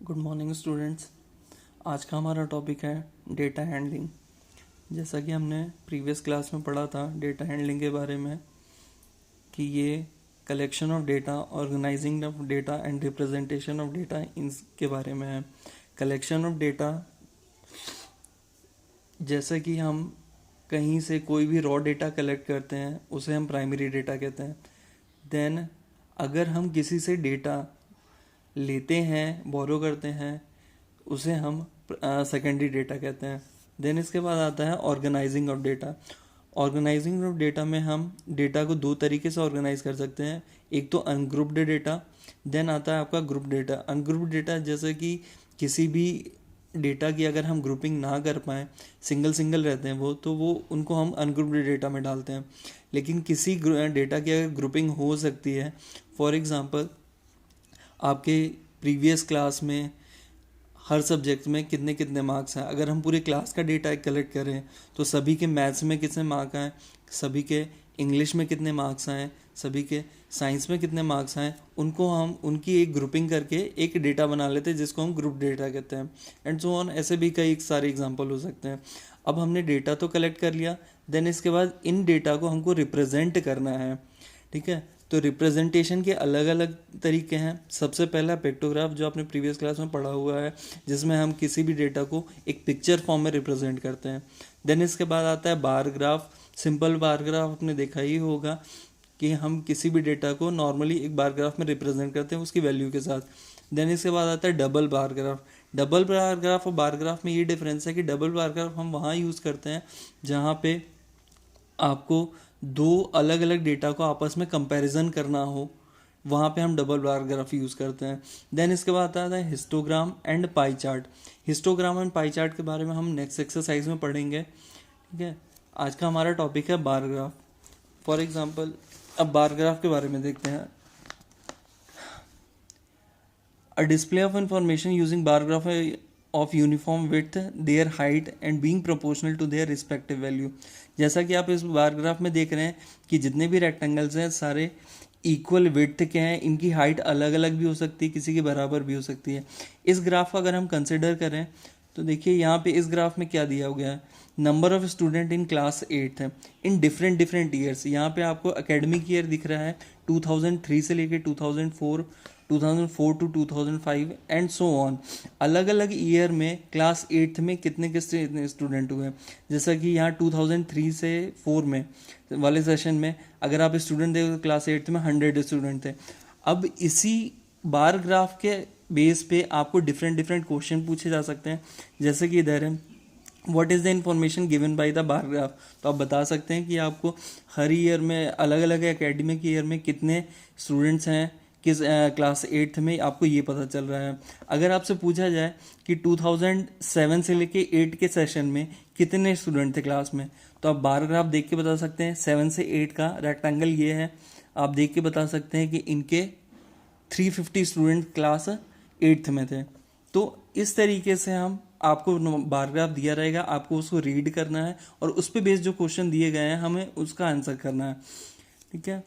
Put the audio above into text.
Good morning students. आज का हमारा टॉपिक है डेटा हैंडलिंग। जैसा कि हमने प्रीवियस क्लास में पढ़ा था डेटा हैंडलिंग के बारे में कि ये collection of data, organising of data and representation of data इनके बारे में है। कलेक्शन ऑफ डेटा, जैसे कि हम कहीं से कोई भी रॉ डेटा कलेक्ट करते हैं उसे हम प्राइमरी डेटा कहते हैं। देन अगर हम किसी से डेटा लेते हैं, बोरो करते हैं, उसे हम सेकेंडरी डेटा कहते हैं। देन इसके बाद आता है organising of data. Organising of data में हम डेटा को दो तरीके से ऑर्गेनाइज कर सकते हैं। एक तो अनग्रुप्ड डेटा, देन आता है आपका ग्रुप डेटा। अनग्रुप्ड डेटा जैसे कि किसी भी डेटा की अगर हम ग्रुपिंग ना कर पाएँ, सिंगल सिंगल रहते हैं वो, तो वो उनको हम अनग्रुप्ड डेटा में डालते हैं। लेकिन किसी डेटा की अगर ग्रुपिंग हो सकती है, फॉर एग्जांपल आपके प्रीवियस क्लास में हर सब्जेक्ट में कितने कितने मार्क्स हैं, अगर हम पूरे क्लास का डेटा कलेक्ट करें तो सभी के मैथ्स में कितने मार्क्स आए, सभी के इंग्लिश में कितने मार्क्स आए, सभी के साइंस में कितने मार्क्स आए, उनको हम उनकी एक ग्रुपिंग करके एक डेटा बना लेते हैं जिसको हम ग्रुप डेटा कहते हैं। एंड सो ऑन, ऐसे भी कई सारे एग्जांपल हो सकते हैं। अब हमने डेटा तो कलेक्ट कर लिया, देन इसके बाद इन डेटा को हमको रिप्रेजेंट करना है। ठीक है, तो रिप्रेजेंटेशन के अलग अलग तरीके हैं। सबसे पहला पिक्टोग्राफ, जो आपने प्रीवियस क्लास में पढ़ा हुआ है, जिसमें हम किसी भी डेटा को एक पिक्चर फॉर्म में रिप्रेजेंट करते हैं। देन इसके बाद आता है bar graph. Simple bar graph आपने देखा ही होगा कि हम किसी भी डेटा को नॉर्मली एक बार ग्राफ में रिप्रेजेंट करते हैं उसकी वैल्यू के साथ। देन इसके बाद आता है double bar graph. Double bar graph और बार ग्राफ में ये डिफरेंस है कि डबल बार ग्राफ हम वहाँ यूज़ करते हैं जहाँ पे आपको दो अलग अलग डेटा को आपस में कंपैरिजन करना हो, वहाँ पे हम डबल बार ग्राफ यूज़ करते हैं। देन इसके बाद आता है histogram and pie chart. Histogram and pie chart के बारे में हम नेक्स्ट एक्सरसाइज में पढ़ेंगे। ठीक है, आज का हमारा टॉपिक है बार ग्राफ। फॉर एग्जांपल, अब बार ग्राफ के बारे में देखते हैं। A display of information using bar graph of uniform width, their height and being proportional to their respective value। जैसा कि आप इस बार ग्राफ में देख रहे हैं कि जितने भी रेक्टेंगल्स हैं सारे इक्वल विड्थ के हैं, इनकी हाइट अलग अलग भी हो सकती है, किसी के बराबर भी हो सकती है। इस ग्राफ को अगर हम कंसिडर करें तो देखिए यहाँ पे इस ग्राफ में क्या दिया गया है, number of student in class 8 है इन डिफरेंट ईयर्स। यहाँ पे आपको एकेडमिक ईयर दिख रहा है 2003 से लेके 2004 टू 2005 एंड सो ऑन। अलग अलग ईयर में क्लास 8 में कितने कितने स्टूडेंट हुए। जैसा कि यहाँ 2003 से 4 में वाले सेशन में अगर आप स्टूडेंट देखो तो क्लास 8 में 100 स्टूडेंट थे। अब इसी बार ग्राफ के बेस पे आपको डिफरेंट क्वेश्चन पूछे जा सकते हैं। जैसे कि इधर है, what is the information given by the bar graph. तो आप बता सकते हैं कि आपको हर ईयर में अलग अलग एकेडमिक ईयर में कितने स्टूडेंट्स हैं, किस क्लास 8 में, आपको ये पता चल रहा है। अगर आपसे पूछा जाए कि 2007 से लेके 8 के सेशन में कितने स्टूडेंट थे क्लास में, तो आप बार ग्राफ देख के बता सकते हैं। 7 से 8 का रेक्टेंगल ये है, आप देख के बता सकते हैं कि इनके 350 स्टूडेंट क्लास 8th में थे। तो इस तरीके से हम आपको बार ग्राफ दिया रहेगा, आपको उसको रीड करना है और उस पर बेस्ड जो क्वेश्चन दिए गए हैं हमें उसका आंसर करना है। ठीक है,